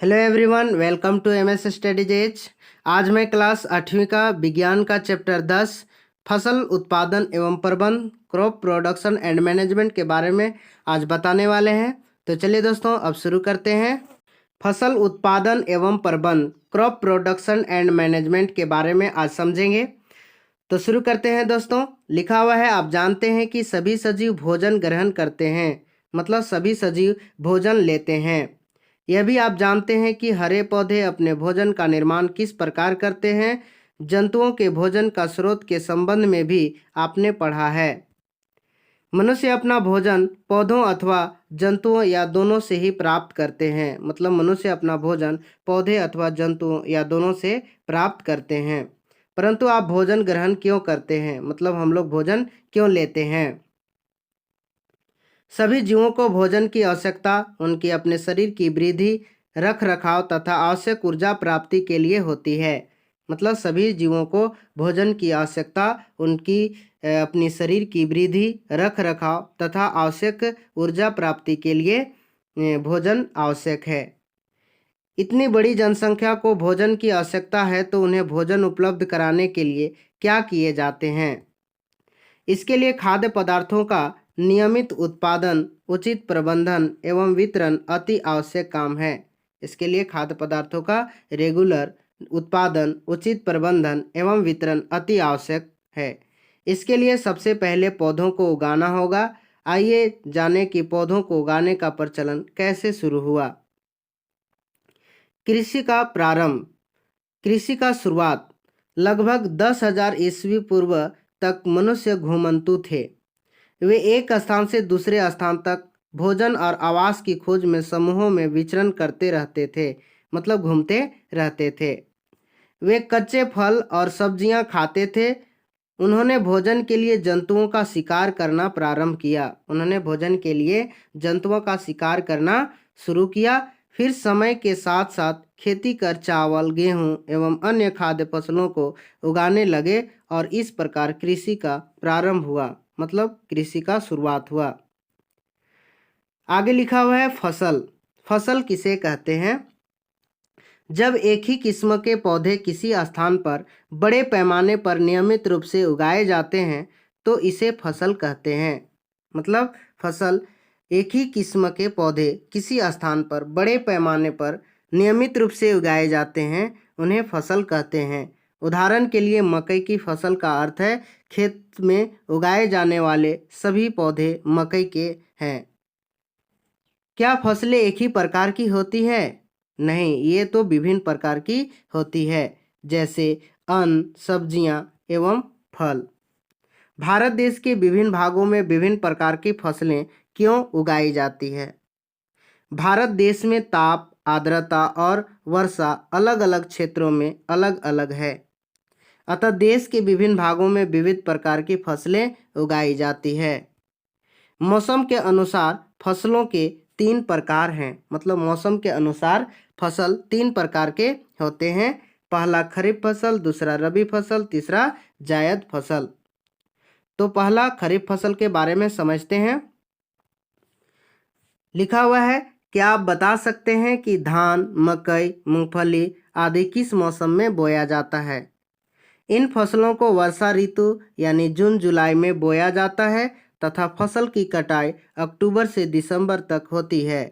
Hello everyone, welcome to MS studies edge. आज मैं class 8वीं का विज्ञान का चैप्टर 10 फसल उत्पादन एवं प्रबंधन क्रॉप प्रोडक्शन एंड मैनेजमेंट के बारे में आज बताने वाले हैं। तो चलिए दोस्तों, अब शुरू करते हैं। फसल उत्पादन एवं प्रबंधन क्रॉप प्रोडक्शन एंड मैनेजमेंट के बारे में आज समझेंगे। तो शुरू करते हैं दोस्तों। लिखा हुआ है, आप जानते हैं कि सभी सजीव भोजन ग्रहण करते हैं, मतलब सभी सजीव भोजन लेते हैं। यह भी आप जानते हैं कि हरे पौधे अपने भोजन का निर्माण किस प्रकार करते हैं। जंतुओं के भोजन का स्रोत के संबंध में भी आपने पढ़ा है। मनुष्य अपना भोजन पौधों अथवा जंतुओं या दोनों से ही प्राप्त करते हैं, मतलब मनुष्य अपना भोजन पौधे अथवा जंतुओं या दोनों से प्राप्त करते हैं। परंतु आप भोजन ग्रहण क्यों करते हैं, मतलब हम लोग भोजन क्यों लेते हैं। सभी जीवों को भोजन की आवश्यकता उनके अपने शरीर की वृद्धि, रख रखाव तथा आवश्यक ऊर्जा प्राप्ति के लिए होती है। मतलब सभी जीवों को भोजन की आवश्यकता उनकी अपनी शरीर की वृद्धि, रख रखाव तथा आवश्यक ऊर्जा प्राप्ति के लिए भोजन आवश्यक है। इतनी बड़ी जनसंख्या को भोजन की आवश्यकता है, तो उन्हें भोजन उपलब्ध कराने के लिए क्या किए जाते हैं। इसके लिए खाद्य पदार्थों का नियमित उत्पादन, उचित प्रबंधन एवं वितरण अति आवश्यक काम है। इसके लिए खाद्य पदार्थों का रेगुलर उत्पादन, उचित प्रबंधन एवं वितरण अति आवश्यक है। इसके लिए सबसे पहले पौधों को उगाना होगा। आइए जाने कि पौधों को उगाने का प्रचलन कैसे शुरू हुआ। कृषि का प्रारंभ। कृषि का शुरुआत लगभग 10,000 ईस्वी पूर्व तक मनुष्य घुमंतु थे। वे एक स्थान से दूसरे स्थान तक भोजन और आवास की खोज में समूहों में विचरण करते रहते थे, मतलब घूमते रहते थे। वे कच्चे फल और सब्जियां खाते थे। उन्होंने भोजन के लिए जंतुओं का शिकार करना प्रारंभ किया। उन्होंने भोजन के लिए जंतुओं का शिकार करना शुरू किया। फिर समय के साथ साथ खेती कर चावल, गेहूं एवं अन्य खाद्य फसलों को उगाने लगे और इस प्रकार कृषि का प्रारंभ हुआ, मतलब कृषि का शुरुआत हुआ। आगे लिखा हुआ है फसल। फसल किसे कहते हैं। जब एक ही किस्म के पौधे किसी स्थान पर बड़े पैमाने पर नियमित रूप से उगाए जाते हैं तो इसे फसल कहते हैं। मतलब फसल, एक ही किस्म के पौधे किसी स्थान पर बड़े पैमाने पर नियमित रूप से उगाए जाते हैं, उन्हें फसल कहते हैं। उदाहरण के लिए मकई की फसल का अर्थ है खेत में उगाए जाने वाले सभी पौधे मकई के हैं। क्या फसलें एक ही प्रकार की होती है? नहीं, ये तो विभिन्न प्रकार की होती है, जैसे अन्न, सब्जियां एवं फल। भारत देश के विभिन्न भागों में विभिन्न प्रकार की फसलें क्यों उगाई जाती है। भारत देश में ताप, आर्द्रता और वर्षा अलग अलग क्षेत्रों में अलग अलग है, अतः देश के विभिन्न भागों में विविध प्रकार की फसलें उगाई जाती है। मौसम के अनुसार फसलों के 3 प्रकार हैं, मतलब मौसम के अनुसार फसल 3 प्रकार के होते हैं। पहला खरीफ फसल, दूसरा रबी फसल, तीसरा जायद फसल। तो पहला खरीफ फसल के बारे में समझते हैं। लिखा हुआ है, क्या आप बता सकते हैं कि धान, मकई, मूंगफली आदि किस मौसम में बोया जाता है। इन फसलों को वर्षा ऋतु यानी जून जुलाई में बोया जाता है तथा फसल की कटाई अक्टूबर से दिसंबर तक होती है।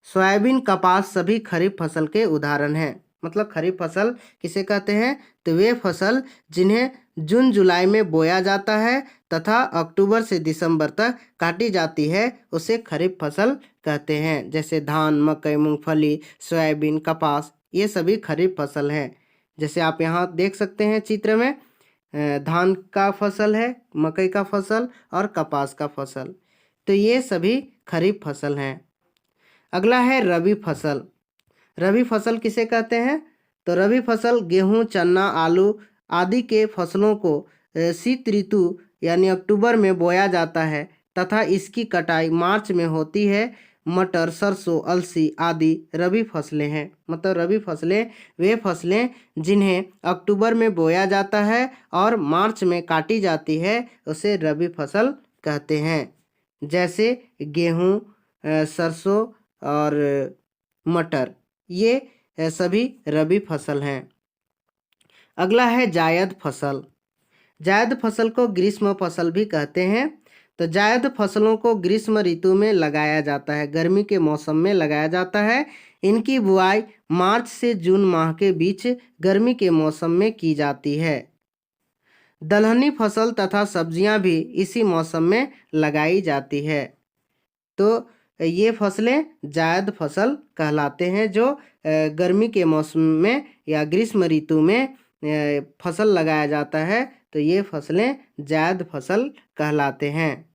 सोयाबीन, कपास सभी खरीफ फसल के उदाहरण हैं। मतलब खरीफ फसल किसे कहते हैं, तो वे फसल जिन्हें जून जुलाई में बोया जाता है तथा अक्टूबर से दिसंबर तक काटी जाती है, उसे खरीफ फसल कहते हैं। जैसे धान, मकई, मूंगफली, सोयाबीन, कपास, ये सभी खरीफ फसल हैं। जैसे आप यहाँ देख सकते हैं चित्र में, धान का फसल है, मकई का फसल और कपास का फसल, तो ये सभी खरीफ फसल हैं। अगला है रबी फसल। रबी फसल किसे कहते हैं, तो रबी फसल गेहूं, चना, आलू आदि के फसलों को शीत ऋतु यानी अक्टूबर में बोया जाता है तथा इसकी कटाई मार्च में होती है। मटर, सरसों, अलसी आदि रबी फसलें हैं। मतलब रबी फसलें वे फसलें जिन्हें अक्टूबर में बोया जाता है और मार्च में काटी जाती है, उसे रबी फसल कहते हैं। जैसे गेहूं, सरसों और मटर, ये सभी रबी फसल हैं। अगला है जायद फसल। जायद फसल को ग्रीष्म फसल भी कहते हैं। तो जायद फसलों को ग्रीष्म ऋतु में लगाया जाता है, गर्मी के मौसम में लगाया जाता है। इनकी बुआई मार्च से जून माह के बीच गर्मी के मौसम में की जाती है। दलहनी फसल तथा सब्जियां भी इसी मौसम में लगाई जाती है। तो ये फसलें जायद फसल कहलाते हैं, जो गर्मी के मौसम में या ग्रीष्म ऋतु में फसल लगाया जाता है। तो ये फसलें जायद फसल कहलाते हैं।